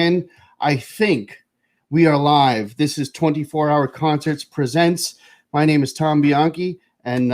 again. I think we are live. This is 24 Hour Concerts Presents. My name is Tom Bianchi, and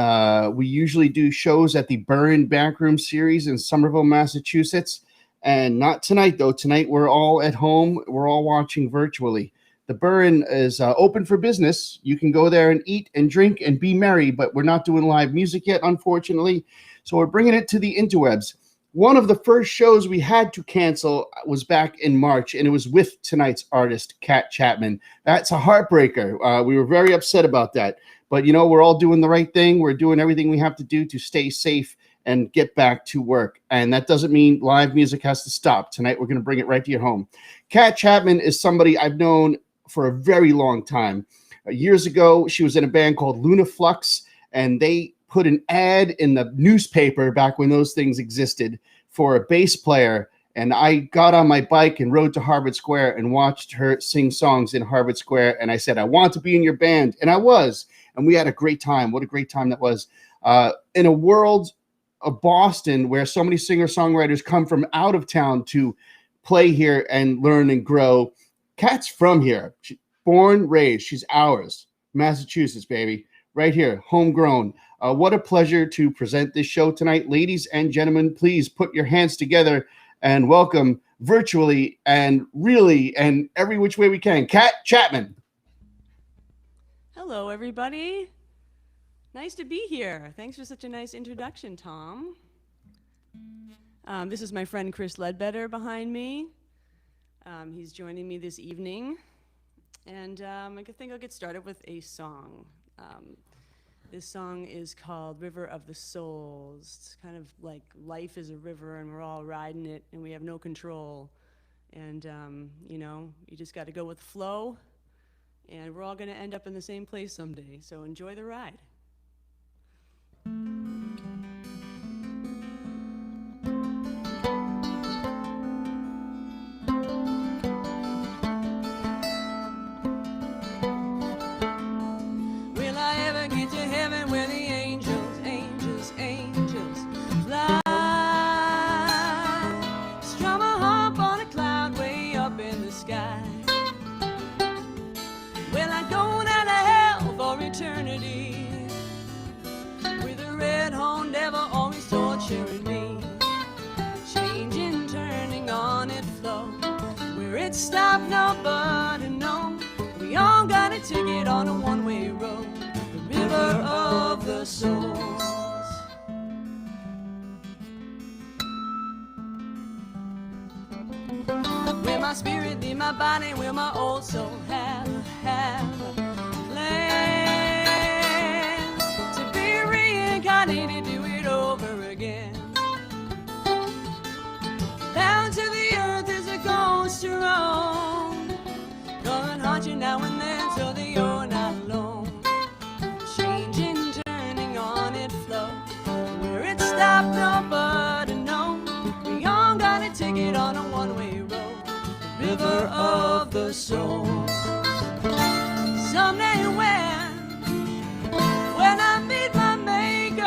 we usually do shows at the Burn Backroom Series in Somerville, Massachusetts. And not tonight, though. Tonight we're all at home. We're all watching virtually. The Burn is open for business. You can go there and eat and drink and be merry, but we're not doing live music yet, unfortunately. So we're bringing it to the interwebs. One of the first shows we had to cancel was back in March, and it was with tonight's artist, Chapman. That's a heartbreaker. We were very upset about that. But, you know, we're all doing the right thing. We're doing everything we have to do to stay safe and get back to work. And that doesn't mean live music has to stop. Tonight, we're going to bring it right to your home. Chapman is somebody I've known for a very long time. Years ago, she was in a band called Luna Flux, and they put an ad in the newspaper back when those things existed for a bass player. And I got on my bike and rode to Harvard Square and watched her sing songs in Harvard Square. And I said, I want to be in your band. And I was. And we had a great time. What a great time that was. In a world of Boston where so many singer-songwriters come from out of town to play here and learn and grow, Kat's from here. She, born, raised. She's ours. Massachusetts, baby. Right here. Homegrown. What a pleasure to present this show tonight. Ladies and gentlemen, please put your hands together and welcome virtually and really and every which way we can, Chapman. Hello, everybody. Nice to be here. Thanks for such a nice introduction, Tom. This is my friend Chris Ledbetter behind me. He's joining me this evening. And I think I'll get started with a song. This song is called River of the Souls. It's kind of like life is a river and we're all riding it and we have no control. And, you know, you just got to go with the flow. And we're all going to end up in the same place someday. So enjoy the ride. Stop nobody, no. We all got a ticket on a one-way road, the river of the souls. Where my spirit leave my body, where my old soul have plans to be reincarnated, do it over again. Down to the earth is a ghost to roam, come and haunt you now and then so that you're not alone. Changing, turning on it flow, where it stopped nobody know. We all got a ticket on a one-way road, the river of the souls. Someday when I meet my maker,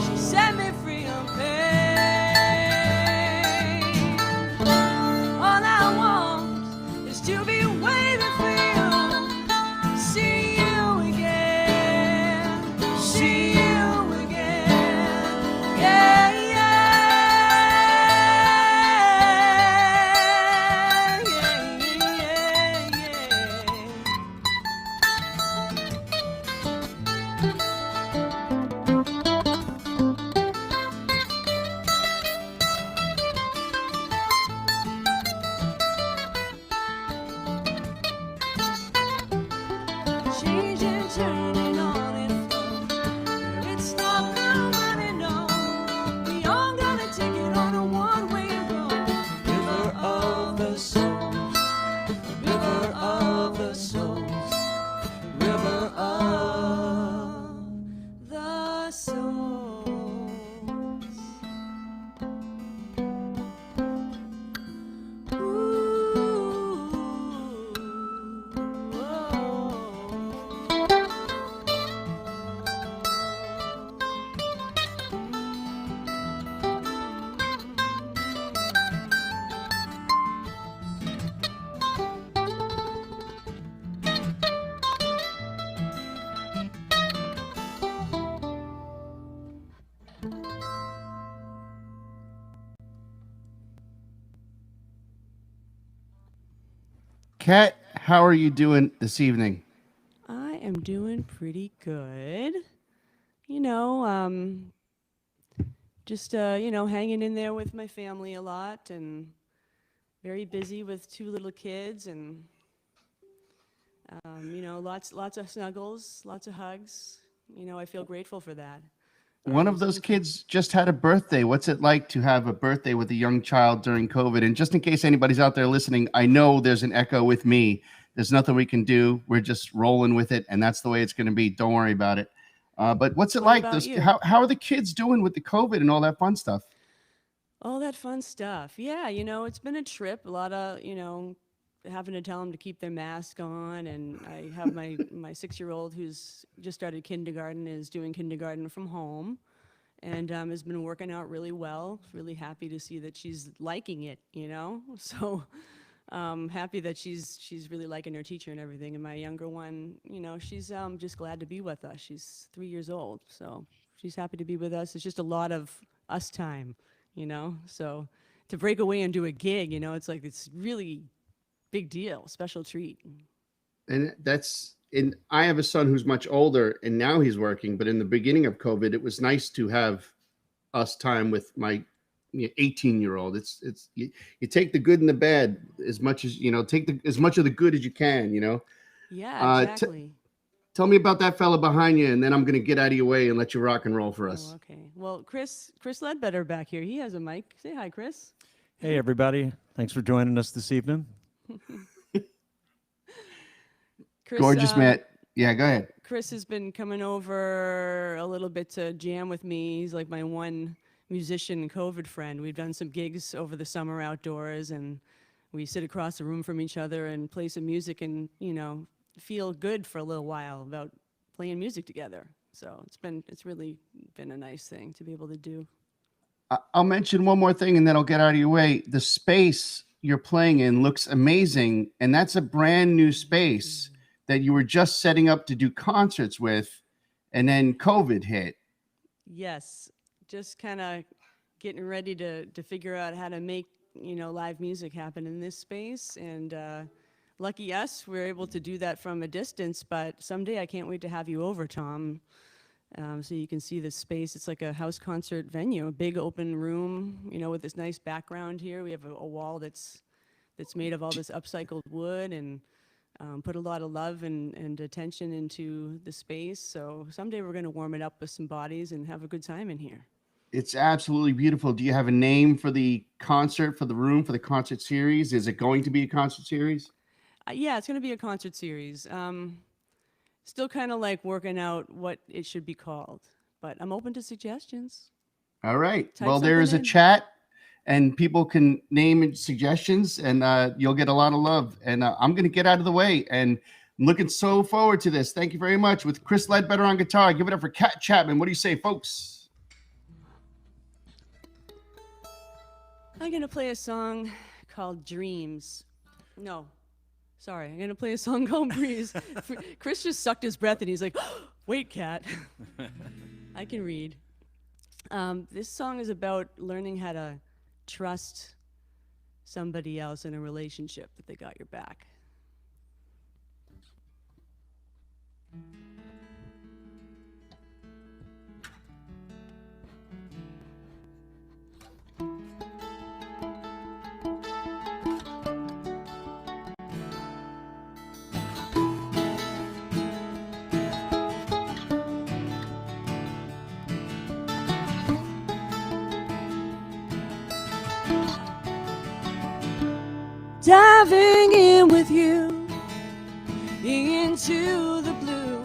she set me free of pain. To be waiting for you, see you again, see you again, yeah, yeah, yeah, yeah, yeah. Kat, how are you doing this evening? I am doing pretty good. You know, just hanging in there with my family a lot, and very busy with 2 little kids, and lots of snuggles, lots of hugs. I feel grateful for that. One of those kids just had a birthday. What's it like to have a birthday with a young child during COVID? And just in case anybody's out there listening, I know there's an echo with me. There's nothing we can do. We're just rolling with it, and that's the way it's going to be. Don't worry about it. But what's it What like? about you? How are the kids doing with the COVID and all that fun stuff? All that fun stuff. Yeah, it's been a trip. A lot of, having to tell them to keep their mask on. And I have my 6-year-old who's just started kindergarten, is doing kindergarten from home, and has been working out really well. Really happy to see that she's liking it, So happy that she's really liking her teacher and everything. And my younger one, she's just glad to be with us. She's 3 years old, so she's happy to be with us. It's just a lot of us time, So to break away and do a gig, it's like it's really big deal, special treat. And I have a son who's much older, and now he's working. But in the beginning of COVID, it was nice to have us time with my 18-year-old. It's you take the good and the bad as much as take as much of the good as you can. Yeah, exactly. Tell me about that fella behind you, and then I'm going to get out of your way and let you rock and roll for us. Oh, okay. Well, Chris Ledbetter back here. He has a mic. Say hi, Chris. Hey, everybody. Thanks for joining us this evening. Chris, Gorgeous, Matt. Yeah, go ahead. Chris has been coming over a little bit to jam with me. He's like my one musician COVID friend. We've done some gigs over the summer outdoors, and we sit across the room from each other and play some music and, feel good for a little while about playing music together. So it's really been a nice thing to be able to do. I'll mention one more thing and then I'll get out of your way. The space you're playing in looks amazing, and that's a brand new space that you were just setting up to do concerts with, and then COVID hit. Yes, just kind of getting ready to figure out how to make, live music happen in this space, and lucky us, we're able to do that from a distance, but someday I can't wait to have you over, Tom, so you can see this space. It's like a house concert venue, a big open room, with this nice background here. We have a wall that's made of all this upcycled wood, and put a lot of love and attention into the space. So someday we're going to warm it up with some bodies and have a good time in here. It's absolutely beautiful. Do you have a name for the concert, for the room, for the concert series? Is it going to be a concert series? Yeah, it's going to be a concert series. Still kind of like working out what it should be called, but I'm open to suggestions. All right. Type Well, there is a something in. chat, and people can name suggestions, and you'll get a lot of love. And I'm going to get out of the way, and I'm looking so forward to this. Thank you very much. With Chris Ledbetter on guitar, give it up for Kat Chapman. What do you say, folks? I'm going to play a song called Dreams. No. Sorry, I'm going to play a song called Breeze. Chris just sucked his breath and he's like, wait, Kat. I can read. This song is about learning how to trust somebody else in a relationship, that they got your back. Diving in with you into the blue,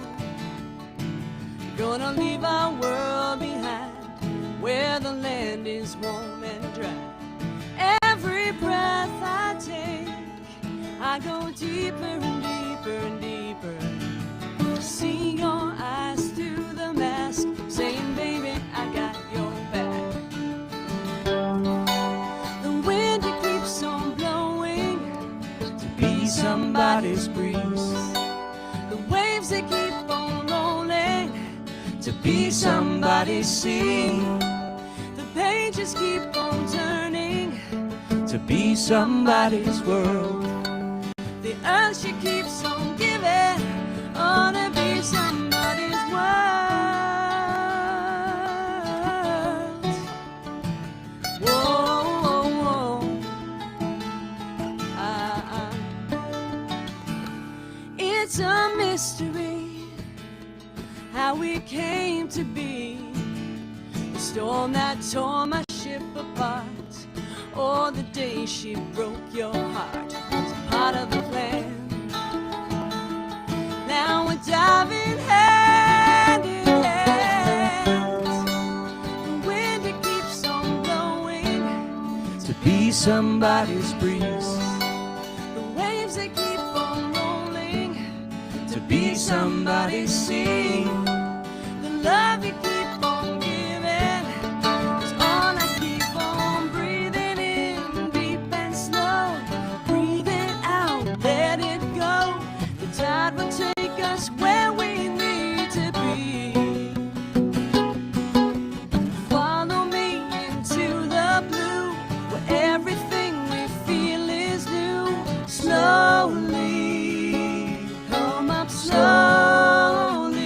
gonna leave our world behind where the land is warm and dry. Every breath I take, I go deeper and deeper and deeper. See your eyes through the mask, saying, baby, I got your back. The wind, it keeps on blowing to be somebody's breeze. The waves, they keep on rolling to be somebody's sea. The pages keep on turning to be somebody's world. The earth she keeps on giving, ought to be somebody's world. Whoa, whoa, whoa. It's a mystery how we came to be. The storm that tore my ship apart, or the day she broke your heart, was a part of the plan. Now we're diving hand in hand. The wind it keeps on blowing to be somebody's breeze. The waves that keep on rolling to be somebody's sea. The love you keep on giving is all I keep on breathing in, deep and slow. Breathing out, let it go. The tide will take us where we need to be. Follow me into the blue, where everything we feel is new. Slowly, come up slowly.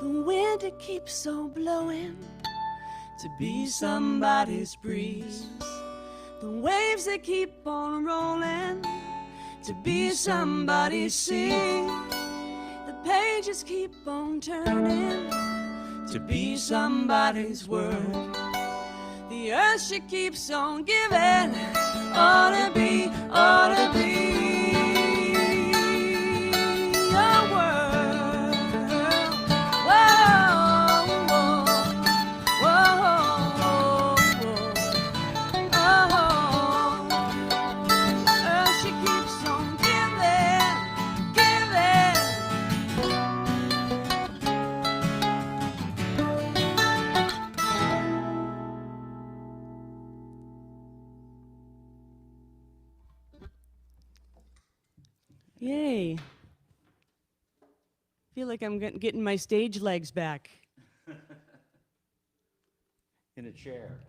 The wind it keeps on blowing to be somebody's breeze. The waves that keep on rolling to be somebody's sea. The pages keep on turning to be somebody's word. The earth she keeps on giving, ought to be your world. Whoa, whoa, whoa, whoa. Earth she keeps on giving, giving. Yay. Feel like I'm getting my stage legs back. In a chair.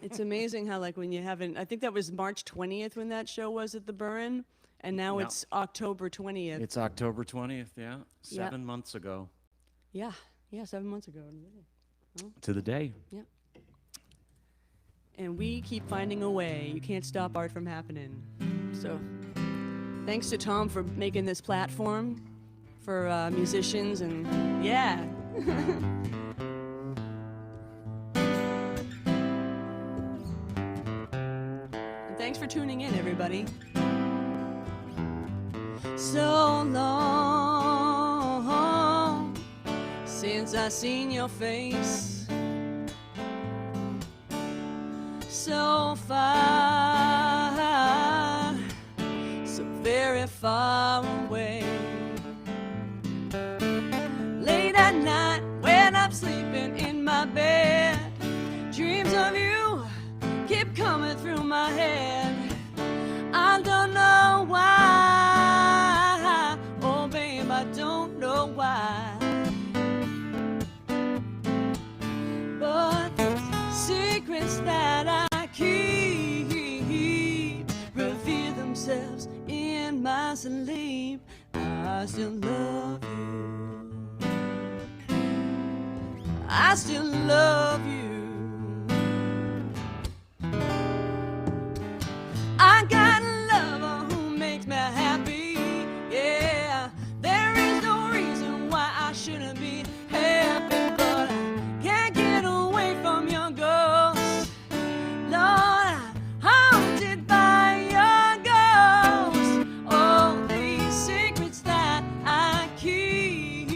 It's amazing how, like, when you haven't, I think that was March 20th when that show was at the Burn, and now Yeah. it's October 20th. It's October 20th, yeah. Yeah. 7 months ago Yeah, 7 months ago. to the day. Yeah. And we keep finding a way. You can't stop art from happening. So, thanks to Tom for making this platform for musicians, and yeah. And thanks for tuning in, everybody. So long since I seen your face, so far, so very far away. Late at night when I'm sleeping in my bed, dreams of you keep coming through my head. I don't know why, oh babe, I don't know why, but secrets that I keep reveal themselves in my sleep. I still love you, I still love you. I got a lover who makes me happy, yeah. There is no reason why I shouldn't be happy, but I can't get away from your ghost. Lord, I'm haunted by your ghost. All these secrets that I keep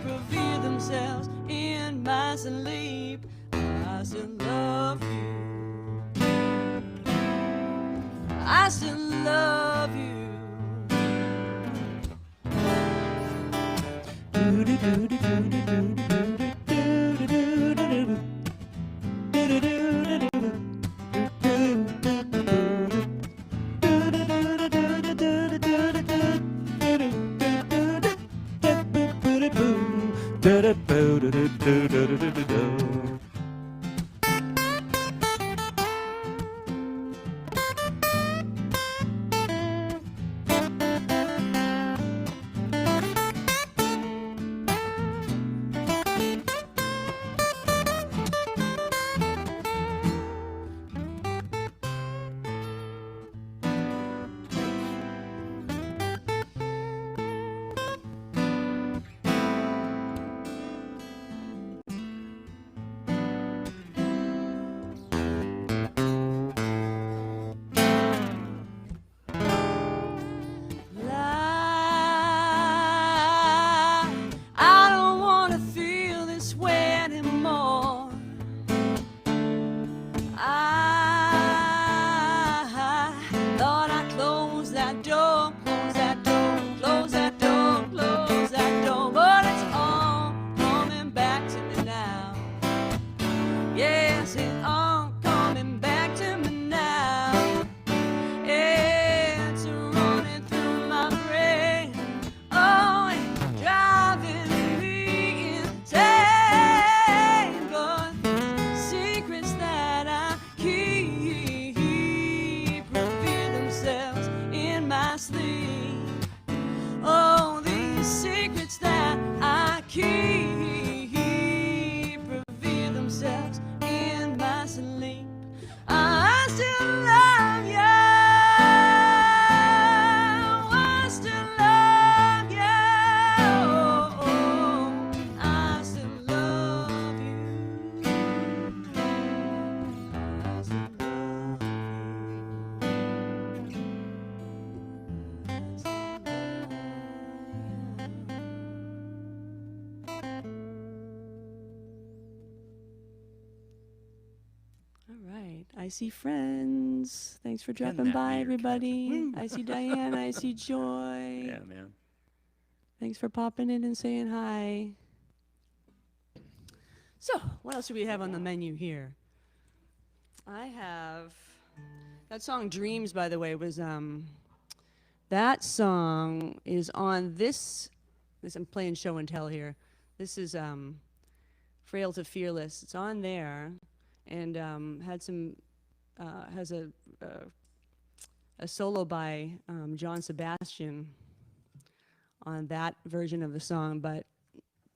reveal themselves in my sleep. I still love you, I still love you. right. I see friends. Thanks for Can dropping that by, be your everybody. cousin? I see Diana. I see Joy. Yeah, man. Thanks for popping in and saying hi. So, what else do we have on the menu here? I have that song "Dreams." By the way, was that song is on this. I'm playing show and tell here. This is "Frail to Fearless." It's on there, and had some has a solo by John Sebastian on that version of the song, but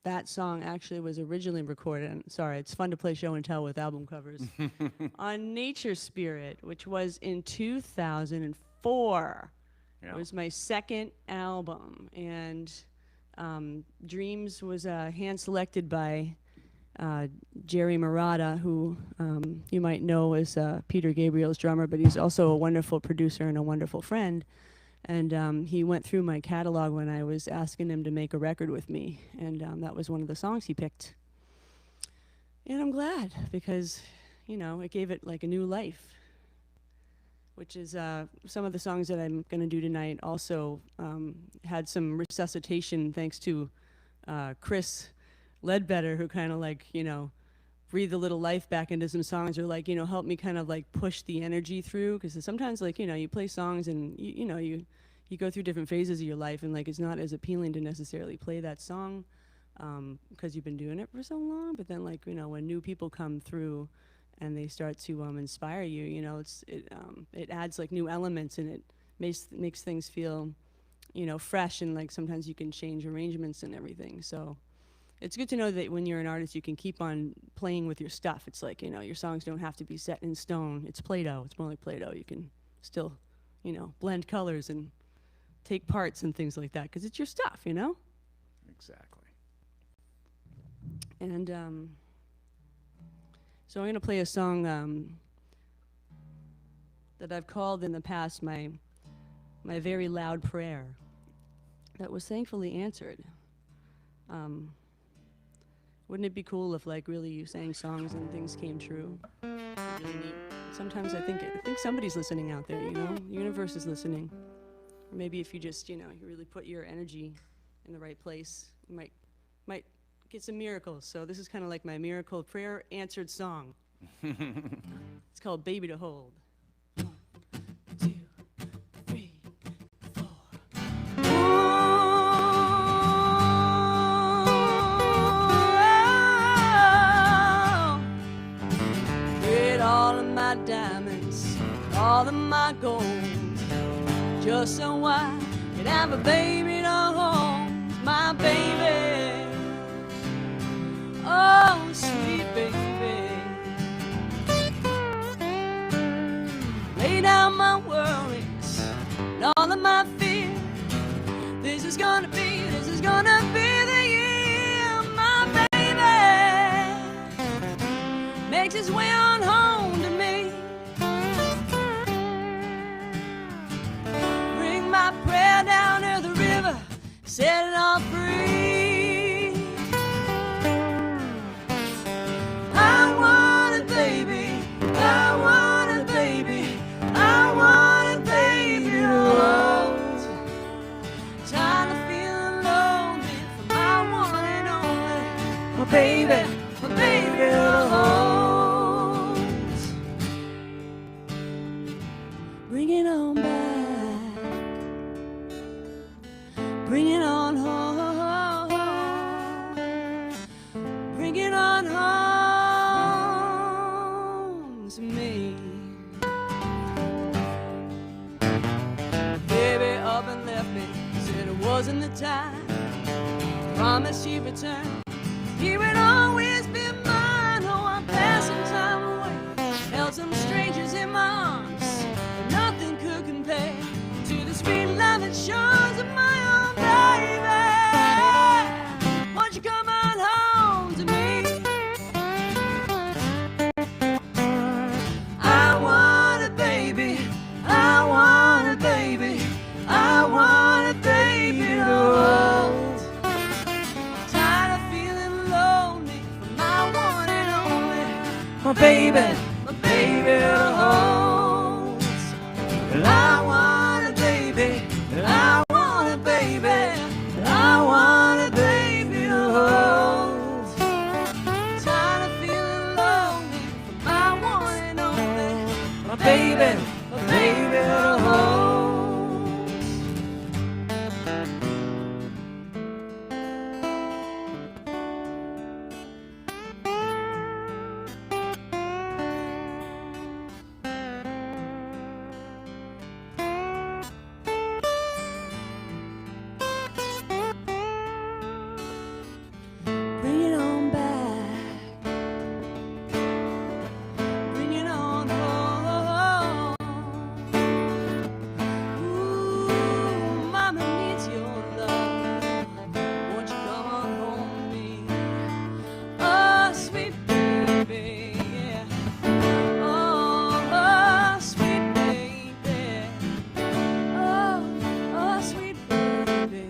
that song actually was originally recorded. And sorry, it's fun to play show and tell with album covers. On Nature Spirit, which was in 2004. Yeah. It was my second album, and Dreams was hand selected by Jerry Murata, who you might know as Peter Gabriel's drummer, but he's also a wonderful producer and a wonderful friend. And he went through my catalog when I was asking him to make a record with me, and that was one of the songs he picked. And I'm glad, because, you know, it gave it like a new life, which is some of the songs that I'm going to do tonight also had some resuscitation thanks to Chris Ledbetter, who kind of like, you know, breathe a little life back into some songs, or like, you know, help me kind of like push the energy through, because sometimes, like, you know, you play songs and you know you go through different phases of your life, and like it's not as appealing to necessarily play that song because you've been doing it for so long. But then, like, you know, when new people come through and they start to inspire you, you know, it adds like new elements, and it makes things feel, you know, fresh, and like sometimes you can change arrangements and everything. So it's good to know that when you're an artist, you can keep on playing with your stuff. It's like, you know, your songs don't have to be set in stone. It's Play-Doh. It's more like Play-Doh. You can still, you know, blend colors and take parts and things like that, because it's your stuff, you know? Exactly. And so I'm going to play a song that I've called in the past my very loud prayer that was thankfully answered. Wouldn't it be cool if, like, really you sang songs and things came true? Really neat. Sometimes I think somebody's listening out there, you know? The universe is listening. Or maybe if you just, you know, you really put your energy in the right place, you might get some miracles. So this is kind of like my miracle prayer answered song. It's called Baby to Hold. 1, 2, 3, 4. All of my diamonds, all of my gold, just so I could have a baby to hold, my baby, oh sweet baby. Lay down my worries and all of my fear. This is gonna be the year, my baby makes his way on home to me. Bring my prayer down to the river, set it all free. I want a baby, I want a baby, I want a baby to hold. Tired of feeling lonely for my one and only, my baby to hold. Bring it on back, bring it on home, bring it on home to me. Baby up and left me, said it wasn't the time. Promised he'd return, he would always be mine. Oh, I'm passing time away, held some strangers in my arms, but nothing could compare to the sweet love it shows of my own baby. Won't you come on home to me? I want a baby, I want a baby, I want a baby to hold. Tired of feeling lonely for my one and only, my baby to baby, baby to hold. Bring it on back, bring it on home. Ooh, mama needs your love. Won't you come on home to me? Oh, sweet baby, yeah. Oh, sweet baby. Oh, sweet baby.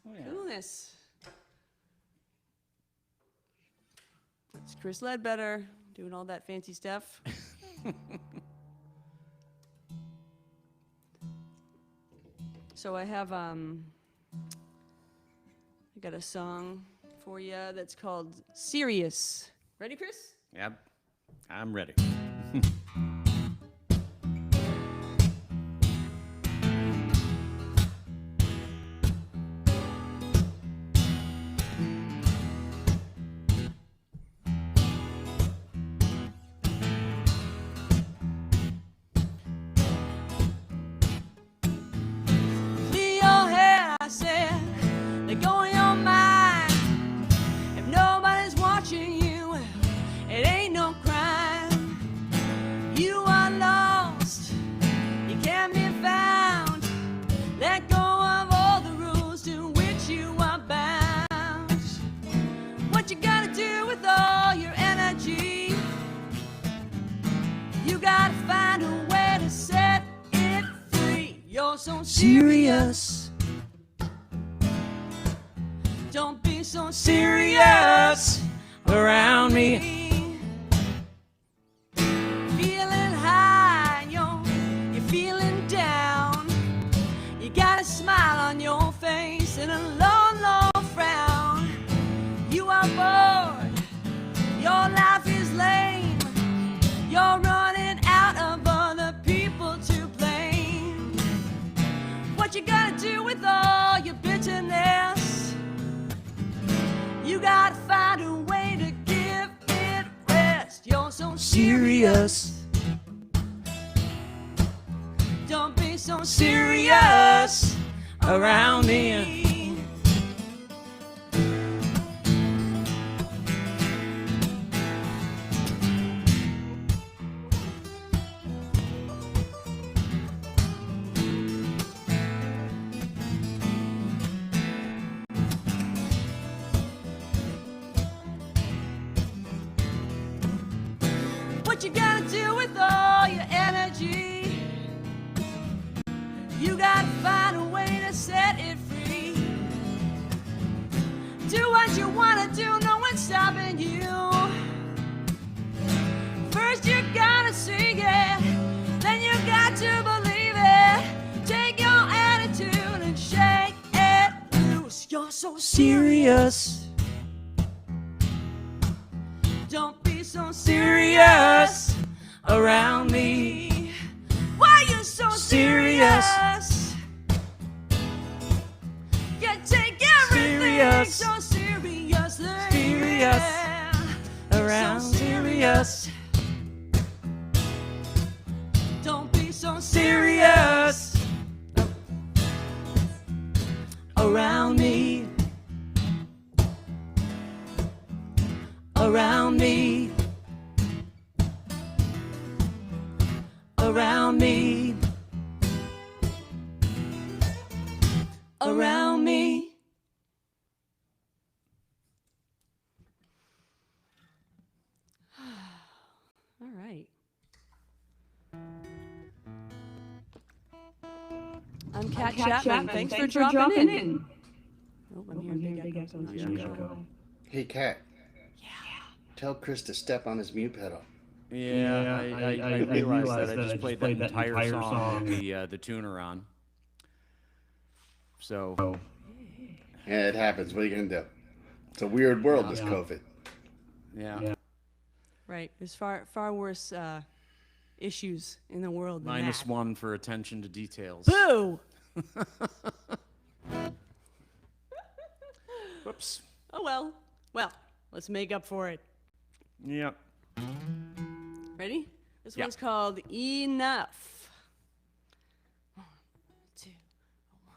Oh, yeah. Coolness. It's Chris Ledbetter doing all that fancy stuff. So I have I got a song for you that's called Serious. Ready, Chris? Yep. I'm ready. Clear your head, I said. Let go of your mind. If nobody's watching you, it ain't no crime. You are lost. You can't be found. Let go of all the rules to which you are bound. What you gotta do with all your energy? You gotta find a way to set it free. You're so serious. Don't be so serious around me. Feeling high, you're feeling down. You got a smile on your face and a long, long frown. You are bored. Your life is lame. You're running out of other people to blame. What you gonna do with all your bitterness? You gotta find a way to give it rest. You're so serious. Don't be so serious around me. What you gotta do with all your energy? You gotta find a way to set it free. Do what you wanna do, no one's stopping you. First you gotta see it, then you got to believe it. Take your attitude and shake it loose. You're so serious. Don't be so serious around me. Why you so serious? You take everything so seriously. Serious around So serious. Don't be so serious around me. Around me. Around me. Around me. All right. I'm Kat Chapman. Thanks for dropping in. Oh, I'm hearing big echoes. I'm not sure. Hey, Kat. Yeah. Tell Chris to step on his mute pedal. Yeah, I realized that I just played that entire song with the tuner on. So, Yeah, it happens. What are you gonna do? It's a weird world, this COVID. yeah. Right. There's far worse issues in the world than that. -1 for attention to details. Boo! Whoops. Oh well. Well, let's make up for it. Yep. Ready? This Yeah. one's called Enough. 1, 2, 1.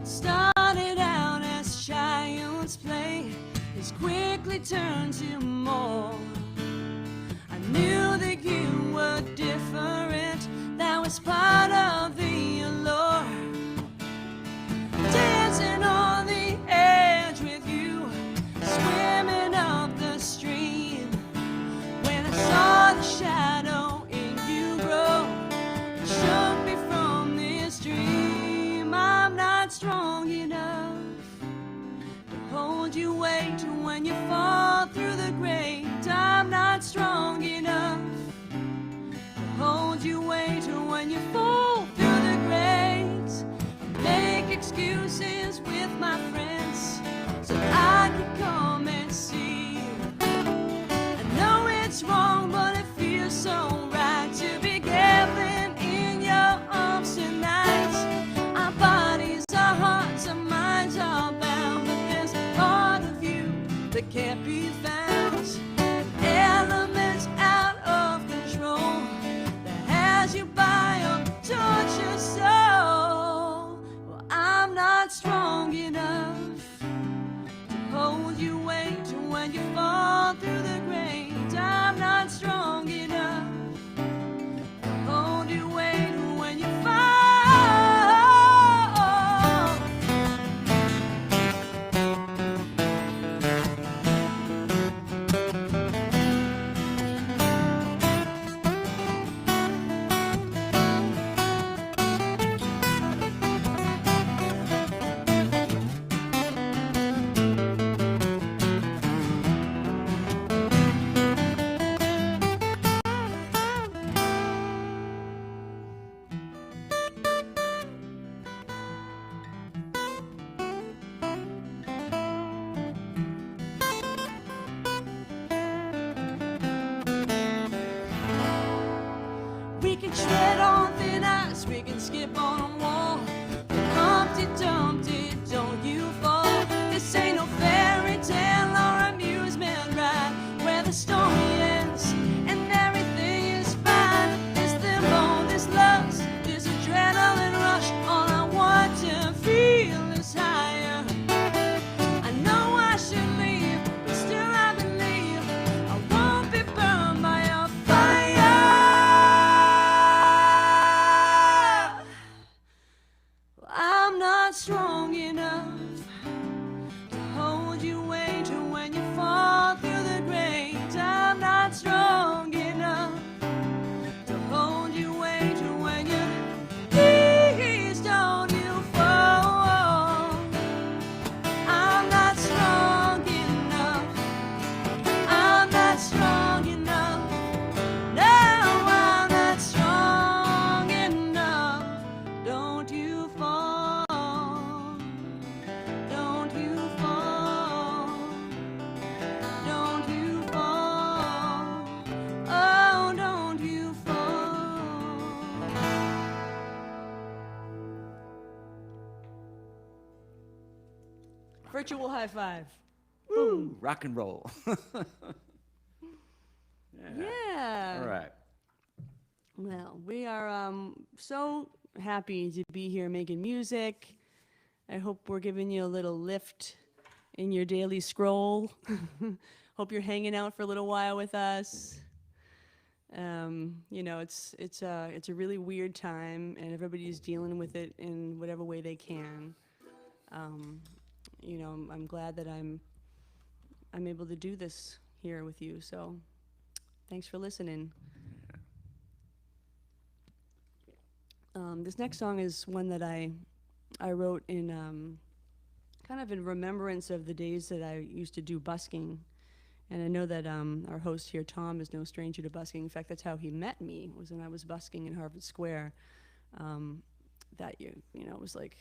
Started out as child's play, has quickly turned to more. I knew that you were different, that was part of the allure. Dancing on the edge with you, swimming up the stream. When I saw the shadow in you grow, it shook me from this dream. I'm not strong enough to hold you weight when you fall through the grate. I'm not strong enough to hold you weight when you fall through the grate. Make excuses with my friends so I can come and see you. I know it's wrong, but it feels so right to be gambling in your arms tonight. Our bodies, our hearts, our minds are bound, but there's a part of you that can't be found. Elements out of control that has you by a tortured soul. Well, I'm not strong enough to hold you weight when you fall through the grate. I'm not strong enough to hold you weight when you fall. We can tread on thin ice, we can skip on a wall. Humpty Dumpty, don't you fall. This ain't no fairy tale or amusement ride where the story ends and everything is fine. This limbo, this lust, this adrenaline rush, all I want to feel is higher. I know I should leave, but still I believe I won't be burned by your fire. I'm not strong enough to hold you weight when you fall through the grate. I'm not strong enough to hold you weight when you please don't you fall. I'm not strong enough. I'm not strong enough. No, I'm not strong enough. Don't you fall. Don't you fall. Don't you fall. Oh, don't you fall. Virtual high five. Woo! Rock and roll. Yeah. All right. Well, we are so happy to be here making music. I hope we're giving you a little lift in your daily scroll. Hope you're hanging out for a little while with us. You know, it's a really weird time, and everybody's dealing with it in whatever way they can. You know, I'm glad that I'm able to do this here with you. So Thanks for listening. This next song is one that I wrote in kind of in remembrance of the days that I used to do busking. And I know that our host here, Tom, is no stranger to busking. In fact, that's how he met me, was when I was busking in Harvard Square. That year, it was like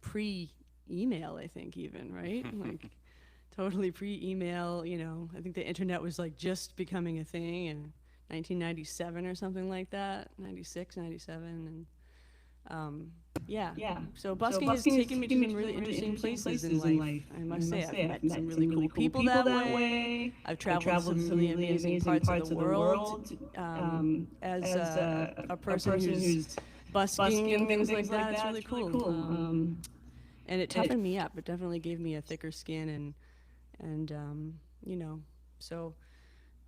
pre-email, I think, even, right? Like totally pre-email, I think the internet was like just becoming a thing in 1997 or something like that, 96, 97, and yeah. So busking has taken me to some really interesting places in life. I must say, I've met some really cool people that way. I've traveled to some really amazing parts of the world. As a person who's busking and things like that, it's really cool. And it toughened me up. It definitely gave me a thicker skin, and so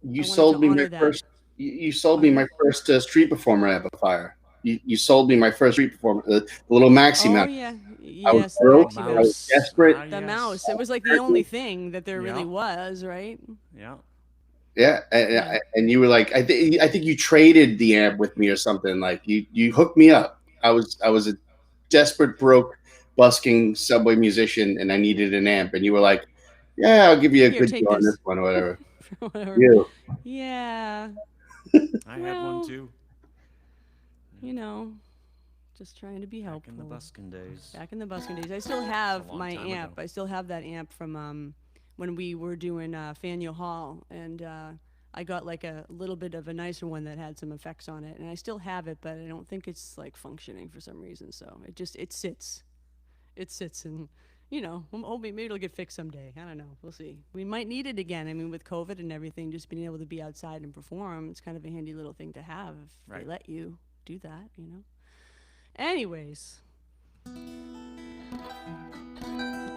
you sold me my first. You sold me my first street performer amplifier. You sold me my first street performer, the little Maxi Mouse. Oh yeah, yes, I was broke. the I was desperate. The mouse. It was like the only thing that there really was, right? Yeah. Yeah, and you were like, I think you traded the amp with me or something. Like you hooked me up. I was a desperate, broke, busking subway musician, and I needed an amp. And you were like, yeah, I'll give you a good deal on this one or whatever. Whatever. You. Yeah. I had one too. Just trying to be helpful. Back in the busking days. Back in the busking days. I still have my amp. Ago. I still have that amp from when we were doing Faneuil Hall, and I got like a little bit of a nicer one that had some effects on it, and I still have it, but I don't think it's like functioning for some reason. So it sits, and maybe it'll get fixed someday. I don't know. We'll see. We might need it again. I mean, with COVID and everything, just being able to be outside and perform, it's kind of a handy little thing to have if they let you do that. Anyways,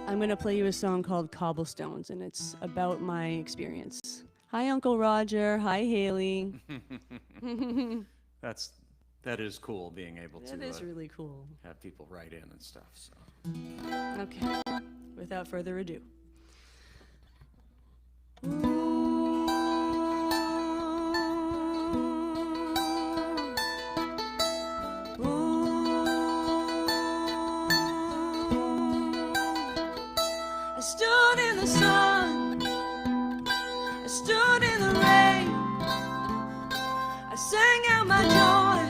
I'm going to play you a song called Cobblestones, and it's about my experience. Hi, Uncle Roger. Hi, Haley. That is cool, being able to. That is really cool. Have people write in and stuff. So. Okay. Without further ado. I stood in the sun, I stood in the rain, I sang out my joy,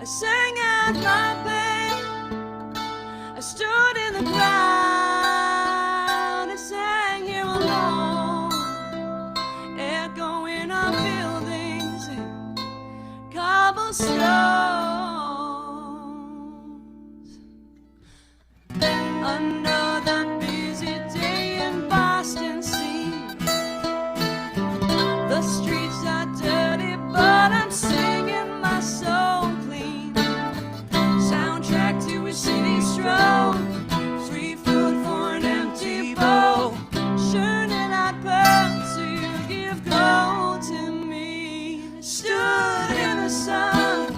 I sang out my pain, I stood in the crowd, I sang here alone, echoing our buildings, cobblestones. Another busy day in Boston scene. The streets are dirty, but I'm singing my soul clean. Soundtrack to a city stroll, free food for an empty bowl. Churning out pearls to give gold to me. Stood in the sun,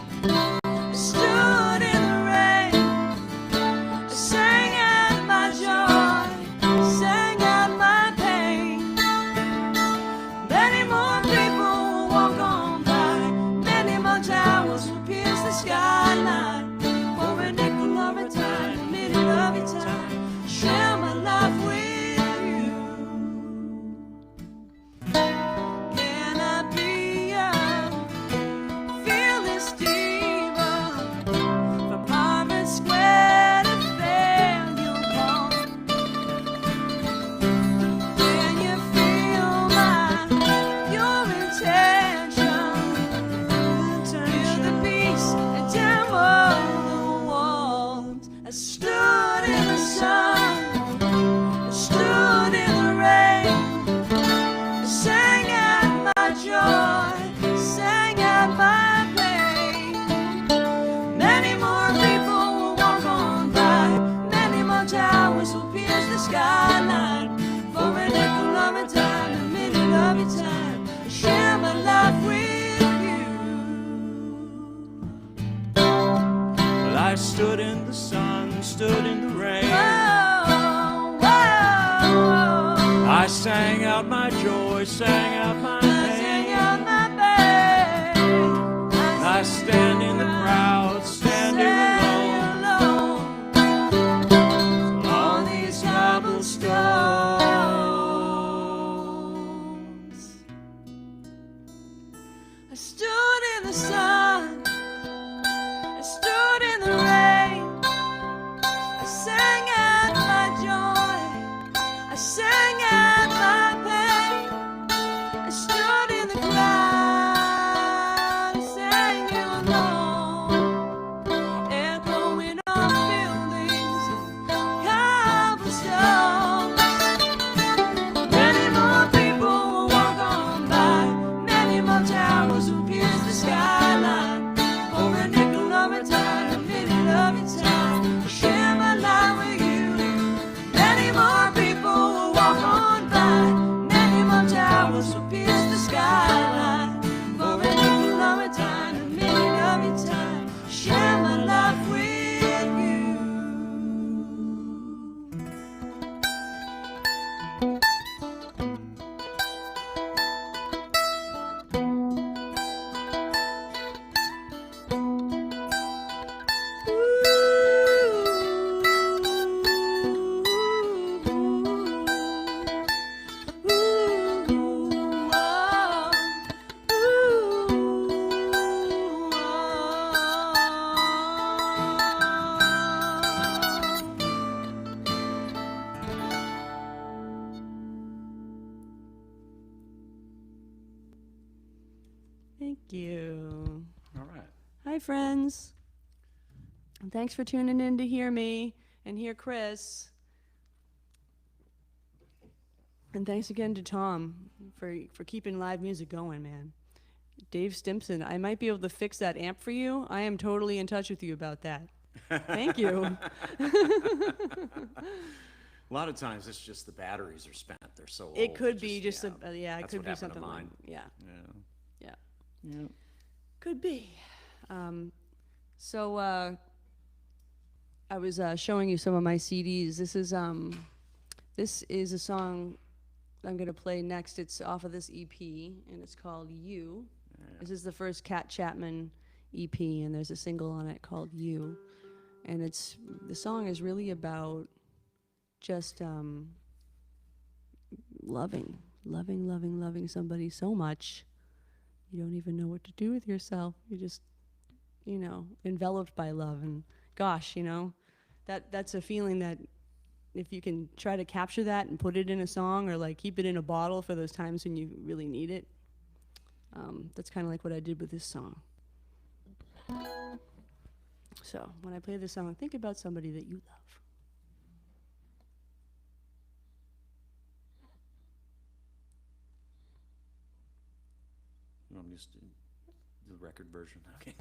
stood in the rain. Sang out my joy, sang out my pain. Many more people will walk on by, many more towers will pierce the skyline. For a nickel or a dime, a minute of your time, share my life with you. Can I be a fearless diva from Harvard Square to Faneuil Hall? Can you feel your intention? Turn the beats and demo the walls. I stood in the sun, I stood in the rain, I sang out my joy, sang out my pain. Many more people will walk on by, many more towers will pierce the skyline. For a nickel of a dime, a minute of your time, I share my life with you. Well, I stood in the sun, stood in the rain. Whoa, whoa, whoa. I sang out my joy, sang out my pain. I stand in the crowd, standing alone. On these cobblestones, I stood in the sun, I stood in the rain, I sang out my joy, I sang out my pain, I stood in the crowd, I sang you alone, echoing off buildings and cobblestones. Many more people will walk on by, many more towers will pierce the skyline. For a nickel of a time, a minute of your time, share my life with you. Many more people will walk on by, many more towers will pierce the skyline. For a nickel of a time, a minute of your time, share my life with you. Thank you. All right. Hi, friends. And thanks for tuning in to hear me and hear Chris. And thanks again to Tom for keeping live music going, man. Dave Stimpson, I might be able to fix that amp for you. I am totally in touch with you about that. Thank you. A lot of times it's just the batteries are spent. They're so old. It could be just yeah, yeah, it that's could what be happened to something like mine. yeah. Yeah. Yeah. Yeah. Could be. So I was showing you some of my CDs. This is a song I'm gonna play next. It's off of this EP, and it's called You. This is the first Chapman EP, and there's a single on it called You. And the song is really about just loving somebody so much you don't even know what to do with yourself. You're just, enveloped by love. And gosh, that's a feeling that if you can try to capture that and put it in a song or like keep it in a bottle for those times when you really need it, that's kind of like what I did with this song. So when I play this song, think about somebody that you love. You want me to just do the record version? Okay.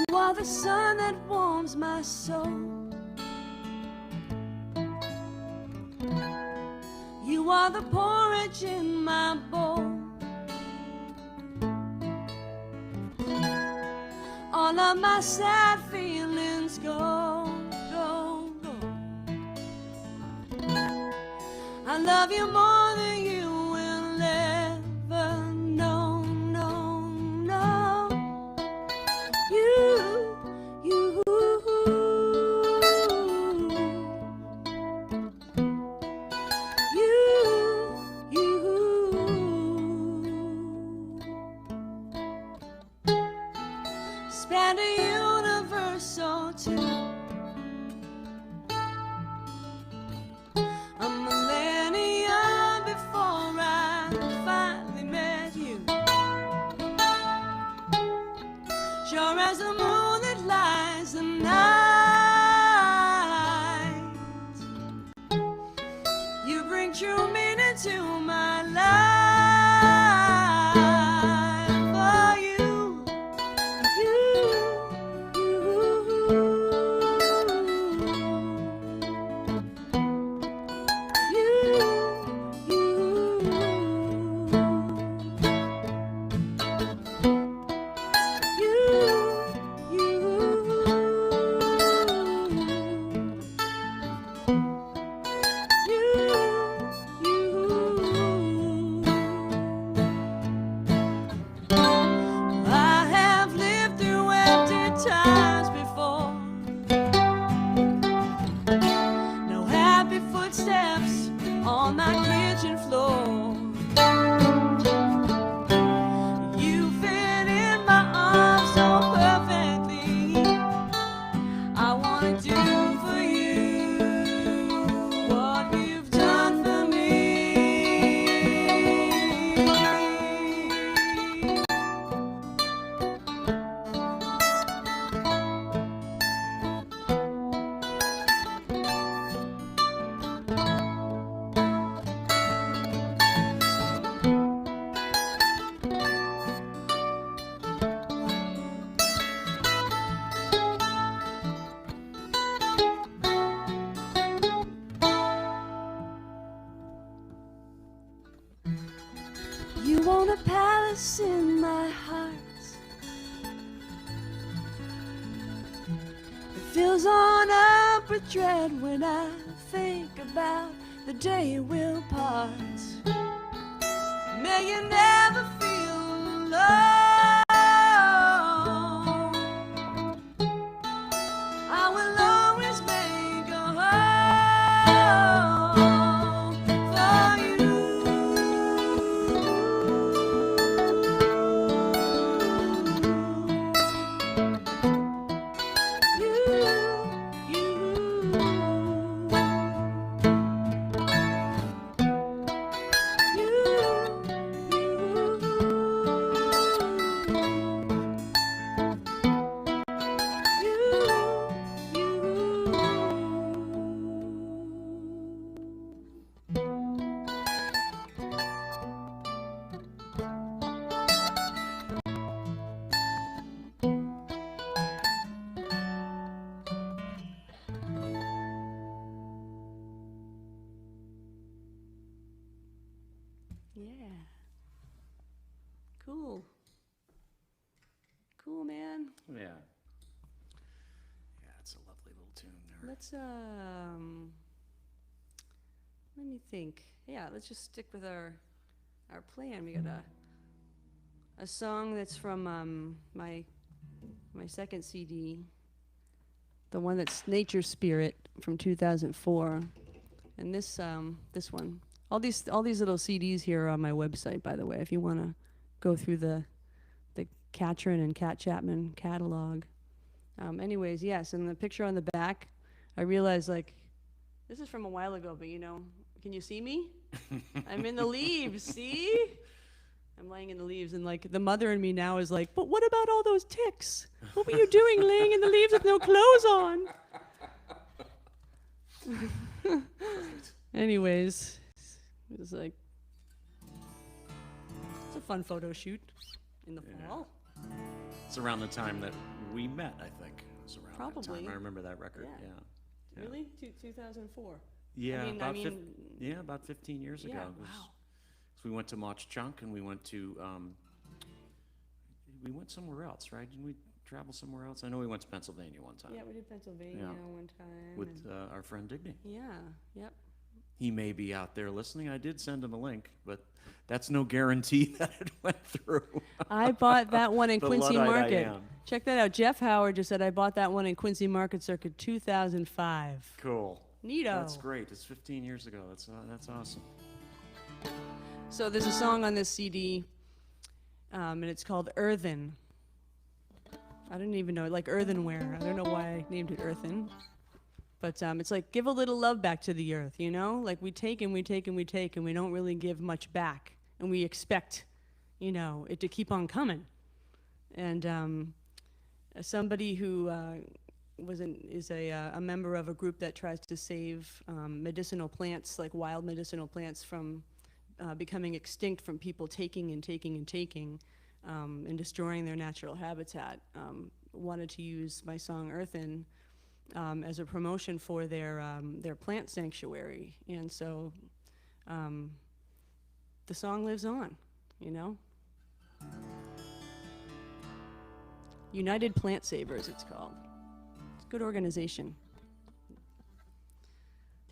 You are the sun that warms my soul. You are the porridge in my bowl. All of my sad feelings go, go, go. I love you more than you will ever know, no, no. You. Span a universe or two. A millennium before I finally met you. Sure as the moon that lies the night, you bring true meaning to my life. For you, fills on up with dread when I think about the day we'll part. May you never feel alone. I will always make a home for you. Yeah. Cool. Cool, man. Yeah. Yeah, it's a lovely little tune there. Let's let me think. Yeah, let's just stick with our plan. We got a song that's from my second CD, the one that's Nature Spirit from 2004, and this one. All these little CDs here are on my website, by the way, if you want to go through the Catrin and Cat Chapman catalog. Anyways, yes, and the picture on the back, I realized, like, this is from a while ago, but, you know, can you see me? I'm in the leaves, see? I'm laying in the leaves, and, like, the mother in me now is like, but what about all those ticks? What were you doing laying in the leaves with no clothes on? Anyways, it was like, it's a fun photo shoot in the fall. It's around the time that we met, I think. It was around that Probably. time. I remember that record. Yeah. Yeah. Really? 2004? Yeah, I mean, about 15 years ago. Yeah, It was- wow. So we went to Mach Chunk and we went to, we went somewhere else, right? Didn't we travel somewhere else? I know we went to Pennsylvania one time Yeah, we did Pennsylvania one time. with our friend Digny. yeah, yep. He may be out there listening. I did send him a link, but that's no guarantee that it went through. I bought that one in The Quincy Luddite I Market. am. Check that out. Jeff Howard just said I bought that one in Quincy Market circa 2005. Cool. Neato. That's great. It's 15 years ago. That's awesome. So there's a song on this CD, and it's called Earthen. I didn't even know, like earthenware. I don't know why I named it Earthen. But it's like, give a little love back to the earth, you know? Like, we take and we take and we take, and we don't really give much back. And we expect, you know, it to keep on coming. And somebody who is a member of a group that tries to save medicinal plants, like wild medicinal plants, from becoming extinct from people taking and taking and taking and destroying their natural habitat, wanted to use my song Earthen as a promotion for their plant sanctuary. And so the song lives on, you know? United Plant Savers, it's called. It's a good organization.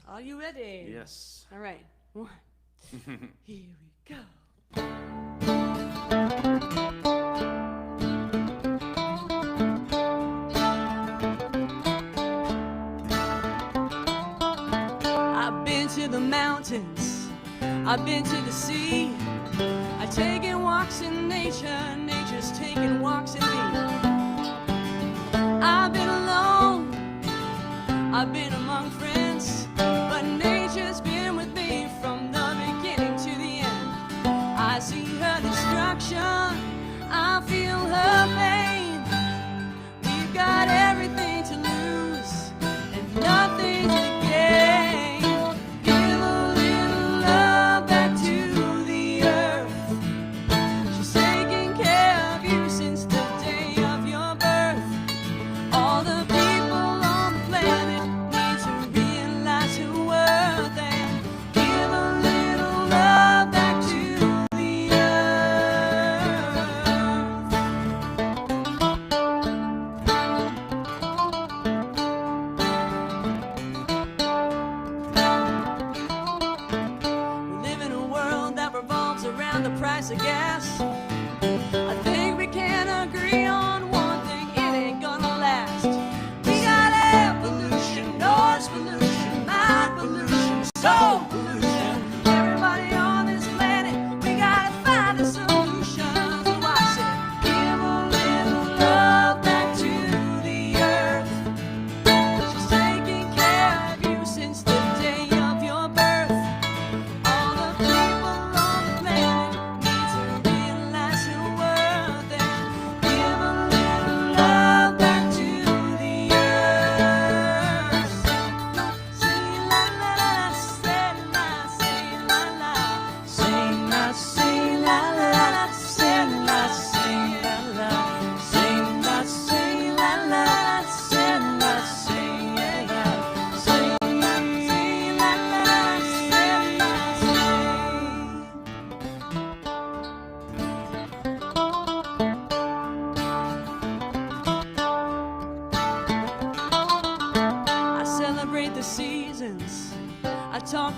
Are you ready? Yes. All right. One. Here we go. I've been to the mountains, I've been to the sea. I've taken walks in nature, nature's taken walks in me. I've been alone, I've been among friends, but nature's been with me from the beginning to the end. I see her destruction, I feel her pain. We've got everything to lose and nothing to gain. Give a little love back to the earth. She's taking care of you since the day of your birth. All the people on the planet need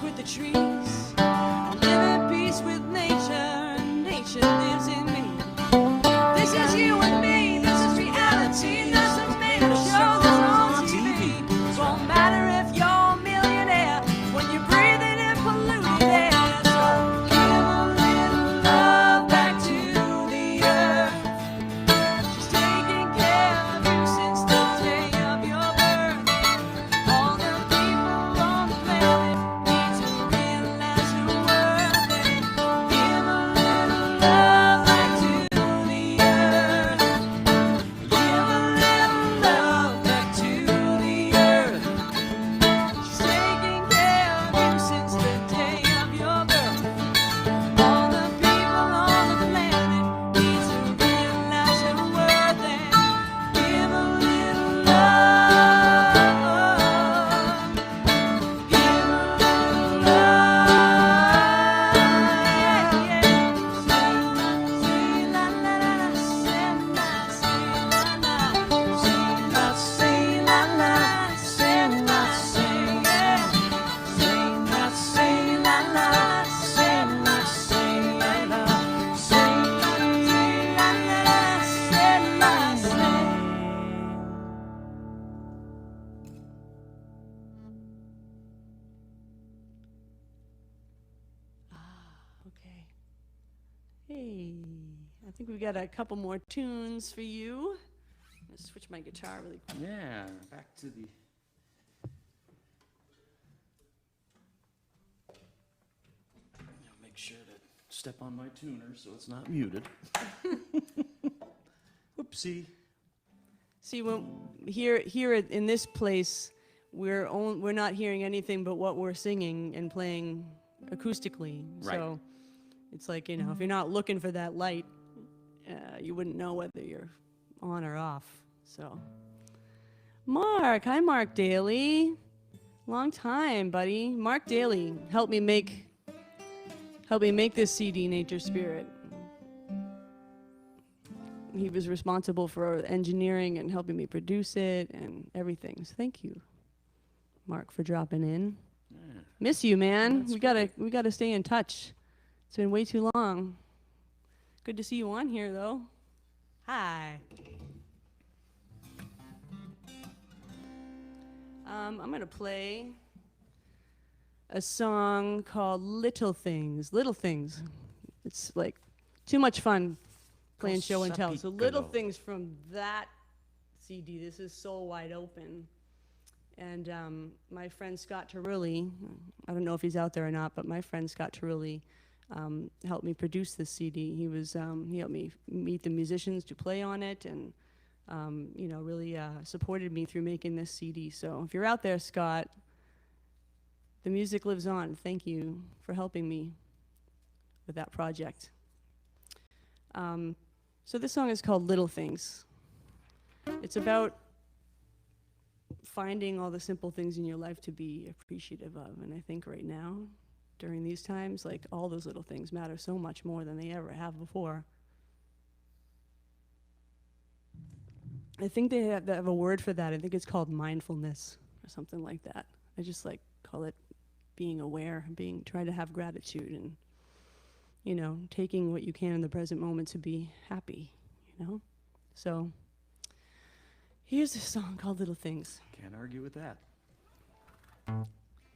with the trees. I live in peace with nature, and nature lives in me. This is you and me, this is reality. This is made a show that's on TV. It won't matter if you're a millionaire when you're breathing in polluted air. So give a little love back to the earth. She's taking care of you since the day of your birth. All the people on the planet need to realize your worth. And give a little love back to the earth. Give a little love back to the earth. She's taking care of you since the day of your birth. All the people on the planet need to realize your worth and give a little love. Give a little love. Yeah. Say la la la, say la, say la la, say la la, say la, say yeah. Say la, say la la, say la, say la, say la la, say la, say. Okay. Hey, I think we've got a couple more tunes for you. I'm gonna switch my guitar really quick. Yeah, back to the. I'll make sure to step on my tuner so it's not muted. Whoopsie. See, when here in this place, we're not hearing anything but what we're singing and playing acoustically. Right. So it's like, if you're not looking for that light, you wouldn't know whether you're on or off. So, Mark, hi, Mark Daly. Long time, buddy. Mark Daly helped me make this CD, Nature Spirit. He was responsible for engineering and helping me produce it and everything. So thank you, Mark, for dropping in. Yeah. Miss you, man. That's We gotta stay in touch. It's been way too long. Good to see you on here, though. Hi. I'm gonna play a song called Little Things. Little Things. It's like too much fun playing show and tell. So Little Sapicado. Things from that CD. This is Soul Wide Open. And my friend Scott Turulli, I don't know if he's out there or not, but my friend Scott Turulli helped me produce this CD. He helped me meet the musicians to play on it, and really supported me through making this CD. So if you're out there, Scott, the music lives on. Thank you for helping me with that project. So this song is called Little Things. It's about finding all the simple things in your life to be appreciative of. And I think right now, during these times, like, all those little things matter so much more than they ever have before. I think they have a word for that. I think it's called mindfulness or something like that. I just call it being aware, trying to have gratitude and, taking what you can in the present moment to be happy, So here's a song called Little Things. Can't argue with that.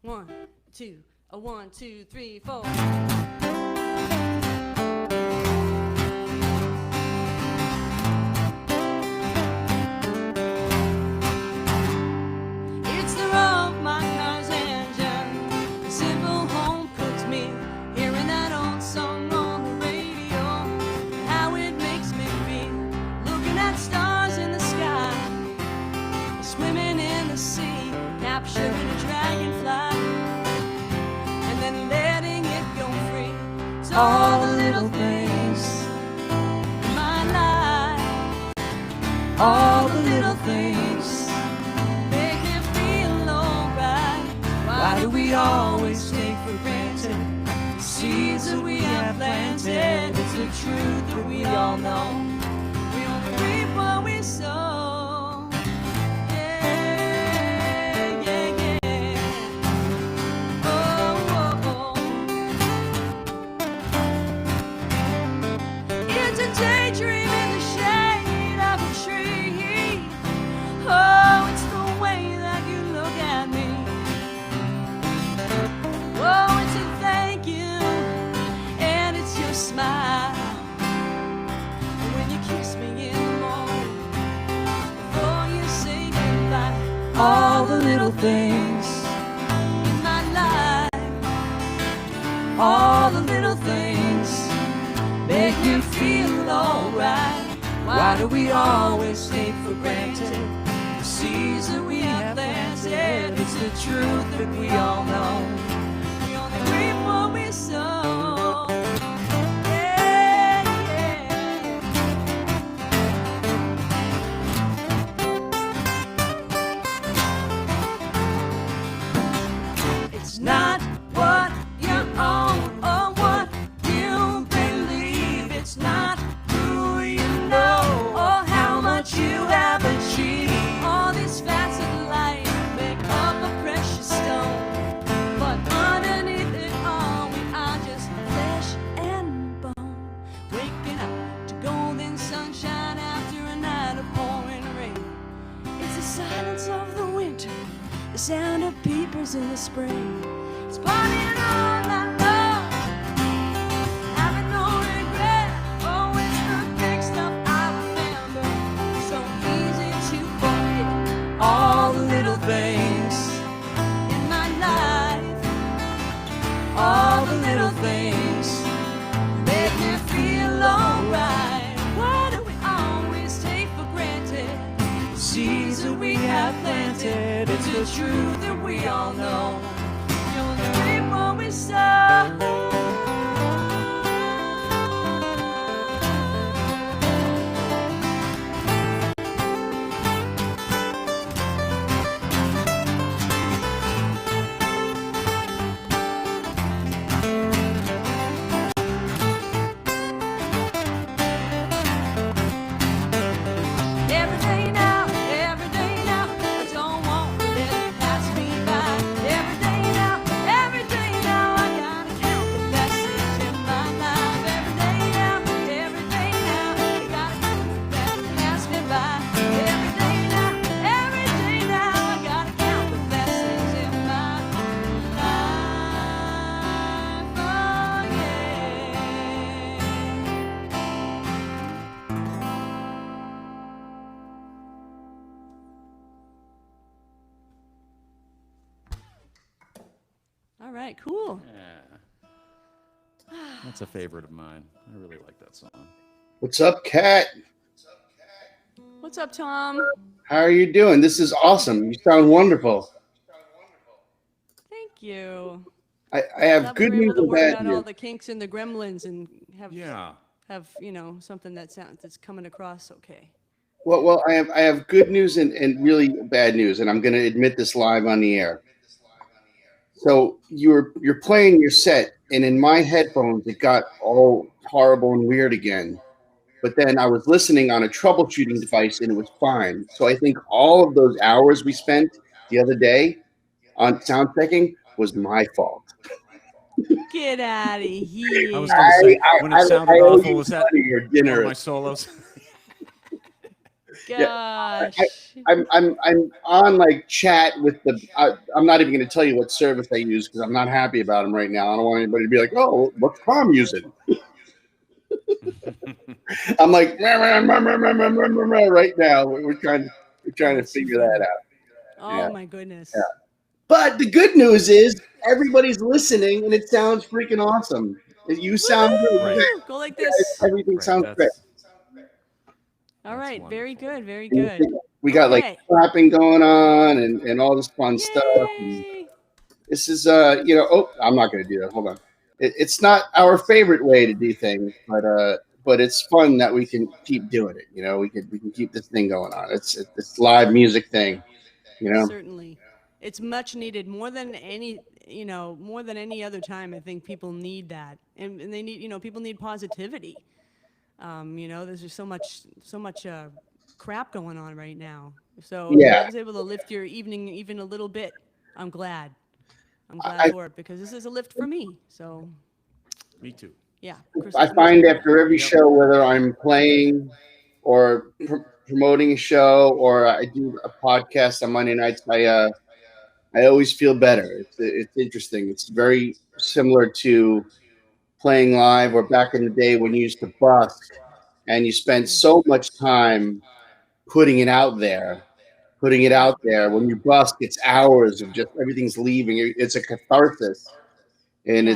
1, 2, 1, 2, 3, 4. It's the roar of my car's engine. The simple home puts me hearing that old song on the radio. How it makes me feel looking at stars in the sky, swimming in the sea, capturing a dragonfly, and then letting it go free. It's all the little things in my life, all the little things make me feel alright. Why do we always take for granted the seeds that we have planted? It's the truth that we all know. We only reap what we sow. Yeah, yeah, yeah. Oh, oh. kiss me in the morning before you say goodbye. All the little things in my life, all the little things make you feel alright. Why do we always take for granted the seeds that we have planted? It's the truth that we all know. We only reap what we sow. Yeah, yeah. It's not what you own or what you believe. It's not who you know or how much you have achieved. All these facts of life make up a precious stone, but underneath it all we are just flesh and bone. Waking up to golden sunshine after a night of pouring rain. It's the silence of the winter, the sound of peepers in the spring. It's partying all night long, having no regret. Oh, it's the big stuff I remember, so easy to forget. All the little things in my life, all the little things make me feel alright. Why do we always take for granted the seeds that we have planted? It's the truth that we all know. We only reap what we sow. Every day now, I don't want to let it pass me by. Every day now, I gotta count the blessings in my life. Every day now, I gotta count the blessings pass me by. Every day now, I gotta count the blessings in my life. Oh yeah. All right, cool. Yeah. That's a favorite of mine. I really like that song. What's up, Kat? What's up, Tom? How are you doing? This is awesome. You sound wonderful. Thank you. I have Glad good we were news able to and work bad out all news. the kinks and the gremlins and have Yeah. something that's coming across okay. Well, I have good news and really bad news, and I'm going to admit this live on the air. So you're playing your set, and in my headphones, it got all horrible and weird again. But then I was listening on a troubleshooting device, and it was fine. So I think all of those hours we spent the other day on sound checking was my fault. Get out of here. I was going to say, when it sounded I owe awful, you was that money or one dinner. of my solos? Yeah, Gosh. I'm on like chat with the. I'm not even going to tell you what service I use because I'm not happy about them right now. I don't want anybody to be like, "Oh, what's Tom using?" I'm like right now. We're trying to That's too figure that funny. out. Oh Yeah. my goodness. Yeah. But the good news is everybody's listening and it sounds freaking awesome. You sound great. Right. Go like this. Everything Right. sounds great. All That's right, very wonderful. good, very good. We got like Okay. clapping going on and all this fun stuff. And Yay! this is oh, I'm not going to do that. Hold on. It's not our favorite way to do things, but it's fun that we can keep doing it. We can keep this thing going on. It's this live music thing. Certainly. It's much needed more than any other time. I think people need that. And they need, people need positivity. There's just so much crap going on right now. So if I Yeah. was able to lift your evening even a little bit, I'm glad. I'm glad I, for it because this is a lift for me. So Me too. yeah. I Christmas find music. after every show, whether I'm playing or promoting a show or I do a podcast on Monday nights, I always feel better. It's interesting. It's very similar to playing live or back in the day when you used to busk and you spend so much time putting it out there. Putting it out there. When you bust, it's hours of just everything's leaving. It's a catharsis, and Yeah.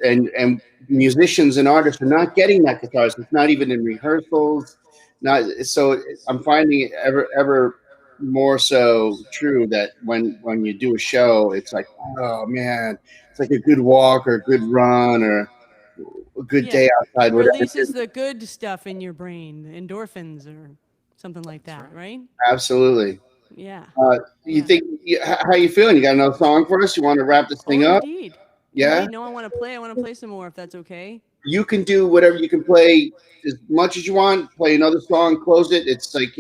and musicians and artists are not getting that catharsis. It's not even in rehearsals. Not so. I'm finding it ever more so true that when you do a show, it's like, oh man, it's like a good walk or a good run or a good Yeah. day outside. It Whatever. releases the good stuff in your brain, the endorphins or something like that, right? Absolutely. Yeah. You Yeah. think how you feeling? You got another song for us? You want to wrap this Oh, thing up? indeed. Yeah. Indeed. No, I want to play. I want to play some more if that's okay. You can do whatever. You can play as much as you want. Play another song, close it. It's like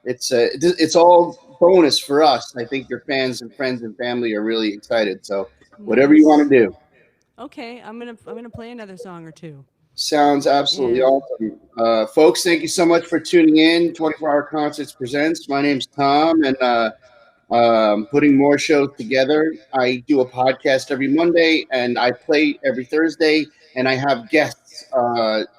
it's all bonus for us. I think your fans and friends and family are really excited. So whatever you want Nice. to do. Okay, I'm gonna play another song or two. Sounds absolutely Yeah. awesome. Folks, thank you so much for tuning in. 24-hour Concerts presents. My name's Tom, and putting more shows together. I do a podcast every Monday, and I play every Thursday, and I have guests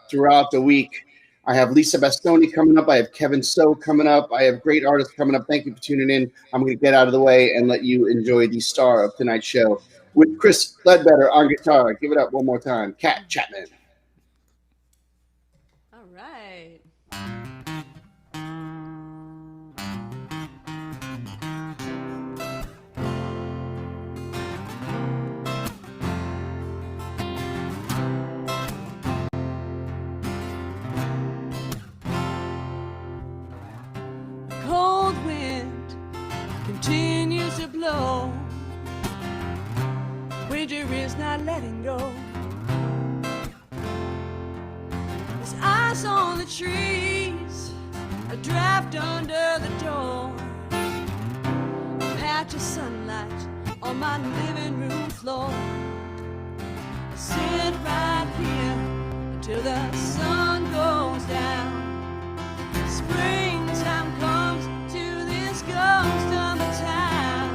throughout the week. I have Lisa Bastoni coming up. I have Kevin So coming up. I have great artists coming up. Thank you for tuning in. I'm going to get out of the way and let you enjoy the star of tonight's show with Chris Ledbetter on guitar. Give it up one more time. Cat Chapman. All right. Cold wind continues to blow. Winter is not letting go. There's ice on the trees, a draft under the door, a patch of sunlight on my living room floor. I sit right here until the sun goes down. Springtime comes to this ghost of a town.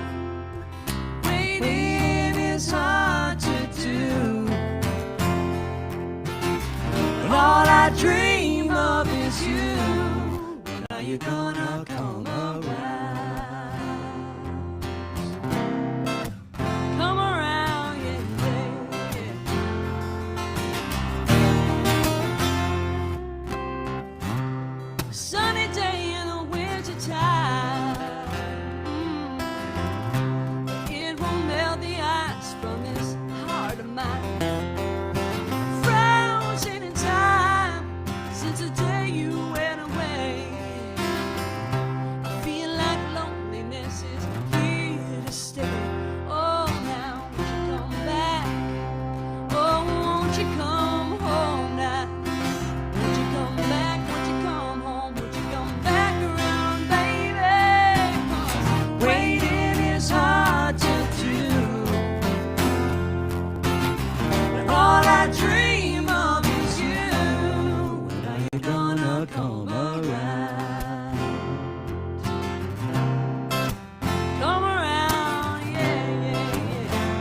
Waiting is hard to do, but all I dream of is you. When are you gonna come around? Come around, yeah, yeah, yeah. Sunny day in the winter time. It won't melt the ice from this heart of mine. Frozen in time since the day you went away. I feel like loneliness is here to stay. Oh, now won't you come back? Oh, won't you come home now? Won't you come back? Won't you come home? Won't you come back around, baby? 'Cause waiting is hard to do, but all I dream of is you. When are you gonna come around? Come around, yeah, yeah, yeah.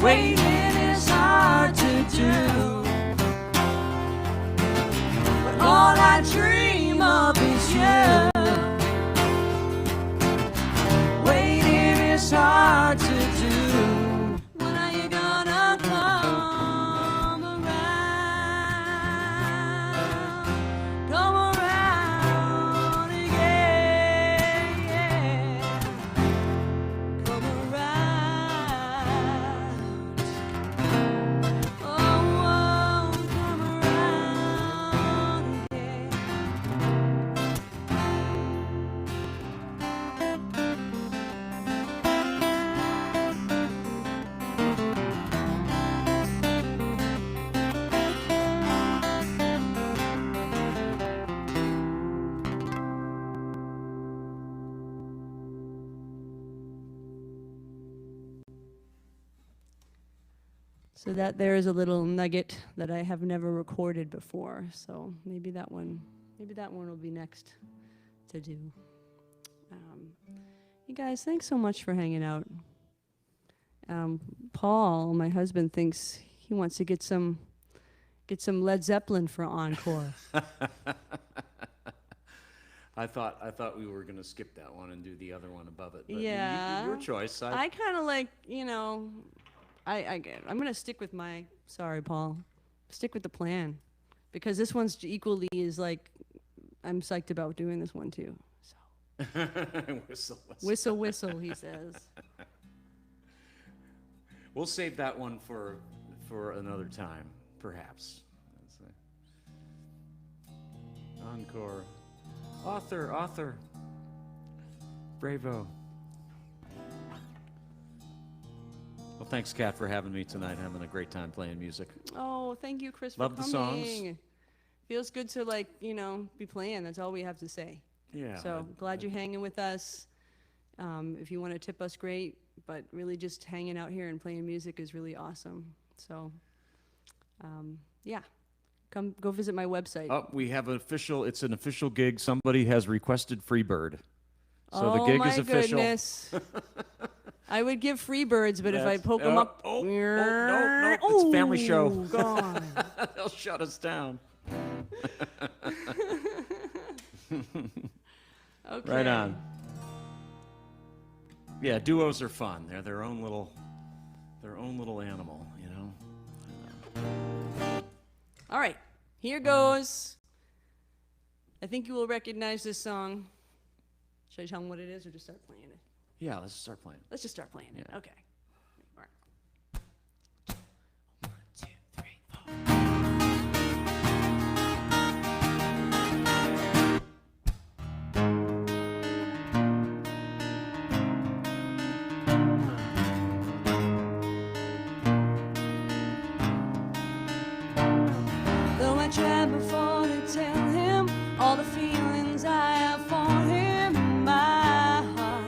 Waiting is hard to do, but all I dream of is you. Waiting is hard to do. When are you gonna come around? Come around again, yeah. Come around. Oh, come around again. So that there is a little nugget that I have never recorded before. So maybe that one will be next to do. You guys, thanks so much for hanging out. Paul, my husband, thinks he wants to get some Led Zeppelin for encore. I thought we were gonna skip that one and do the other one above it. But Yeah. your choice. I kind of like, I'm gonna stick with my. Sorry, Paul. Stick with the plan, because this one's equally as like, I'm psyched about doing this one too. So. Whistle, whistle. Whistle, whistle, he says. We'll save that one for another time, perhaps. Encore. Author. Bravo. Well, thanks, Kat, for having me tonight. Having a great time playing music. Oh, thank you, Chris, Love for the coming. songs. Feels good to be playing. That's all we have to say. Yeah. So glad you're hanging with us. If you want to tip us, great. But really, just hanging out here and playing music is really awesome. So, yeah. Come go visit my website. Oh, we have it's an official gig. Somebody has requested Freebird. So the gig is official. Goodness. I would give Freebirds, but if I poke them up. No. It's a family show. Gone. They'll shut us down. Okay. Right on. Yeah, duos are fun. They're their own little animal, you know. All right, here goes. I think you will recognize this song. Should I tell them what it is or just start playing it? Yeah, let's start playing. Let's just start playing it. Yeah. Okay. All right. 1, 2, 3, 4. Though I tried before to tell him all the feelings I have for him in my heart.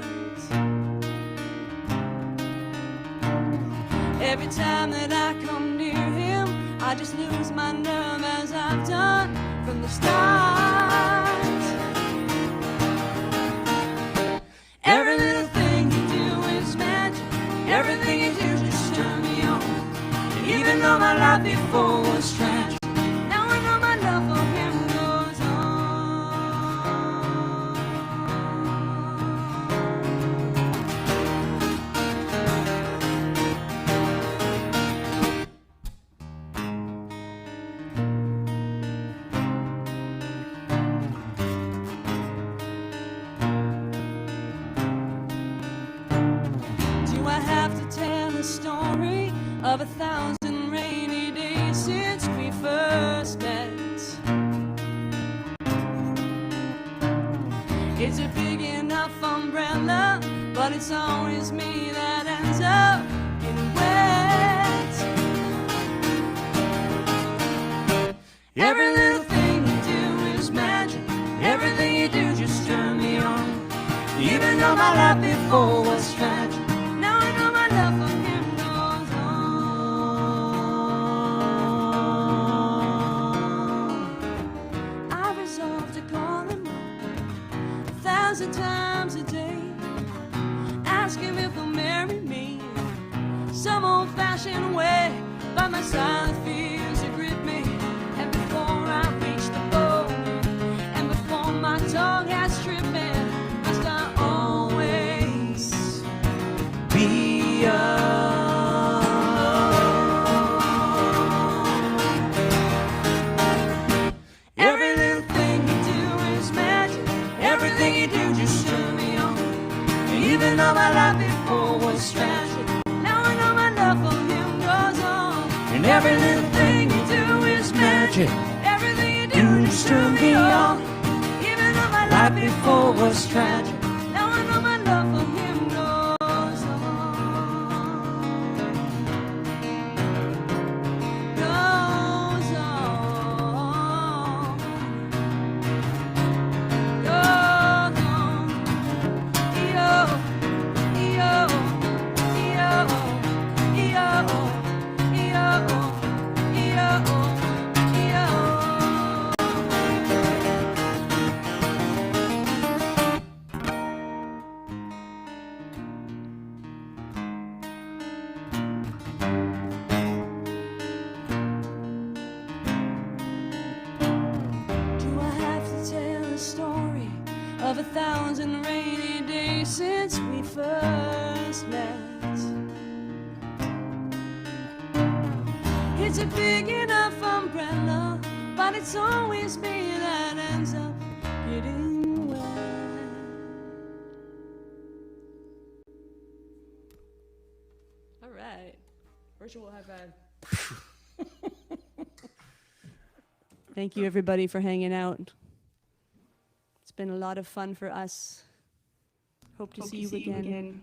Every time that I come near him, I just lose my nerve as I've done from the start. Every little thing you do is magic. Everything you do just turn me on. And even though my life before was tragic, now I know my love for him goes Do I have to tell the story of 1,000 rainy days since we first met? It's a big enough umbrella, but it's always me that ends up getting wet. Every little thing you do is magic. Everything you do just turn me on. Even though my life before was tragic, now I know my love for him goes on. I resolved to call him up 1,000 times a day, ask him if he'll marry me some old-fashioned way. By my side, the fears that grip me, and before I reach the bone, and before my tongue has tripped me, must I always be alone? Every little thing you do is magic. Everything you do just turn me on. And even though my life before was tragic, now I know my love for him goes on. And every little thing you do is magic. Everything you do just turn me on. Even though my life before was tragic, now I know my love for him goes on. Goes on. Goes on. Yo, yo, yo, yo, yo. 1,000 rainy days since we first met. It's a big enough umbrella, but it's always me that ends up getting wet. All right. Virtual high five. Thank you, everybody, for hanging out. It's been a lot of fun for us. Hope to see you again.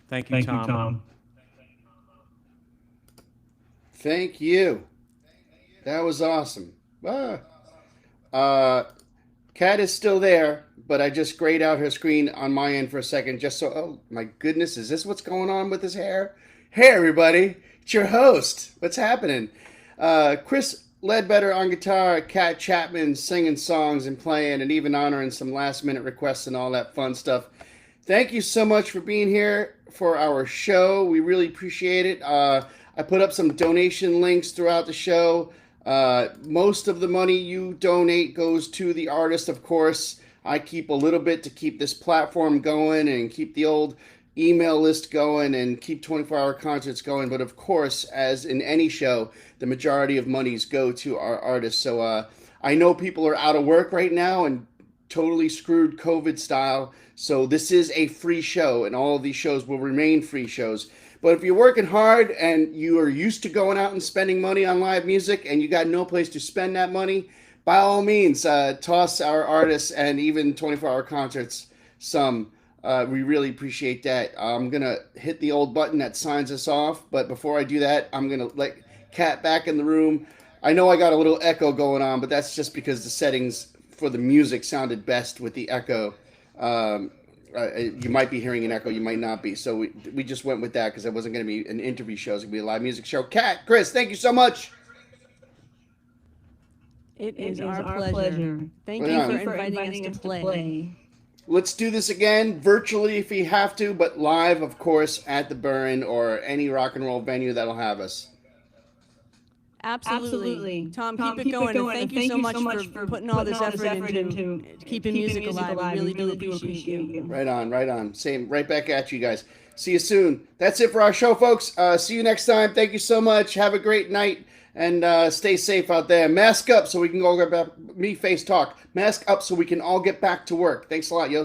Thank you, Tom. Thank you. That was awesome. Kat is still there, but I just grayed out her screen on my end for a second just so, oh my goodness, is this what's going on with his hair? Hey, everybody, it's your host. What's happening? Chris Ledbetter on guitar, Kat Chapman singing songs and playing and even honoring some last minute requests and all that fun stuff. Thank you so much for being here for our show. We really appreciate it. I put up some donation links throughout the show. Most of the money you donate goes to the artist, of course. I keep a little bit to keep this platform going and keep the old email list going and keep 24-hour concerts going. But of course, as in any show, the majority of monies go to our artists. So I know people are out of work right now and totally screwed COVID style. So this is a free show, and all of these shows will remain free shows. But if you're working hard and you are used to going out and spending money on live music and you got no place to spend that money, by all means, toss our artists and even 24-hour concerts some. We really appreciate that. I'm going to hit the old button that signs us off. But before I do that, I'm going to let Kat back in the room. I know I got a little echo going on, but that's just because the settings for the music sounded best with the echo. You might be hearing an echo, you might not be. So we just went with that because it wasn't going to be an interview show. It's going to be a live music show. Kat, Chris, thank you so much. It is our pleasure. Thank you for inviting us to play. Let's do this again, virtually if you have to, but live, of course, at the Burn or any rock and roll venue that'll have us. Absolutely. Tom, keep it going. And thank you so much for putting all this effort into keeping music alive. We really do appreciate you. Right on. Same, right back at you guys. See you soon. That's it for our show, folks. See you next time. Thank you so much. Have a great night, and stay safe out there. Mask up so we can go get back. Me face talk. Mask up so we can all get back to work. Thanks a lot, yo.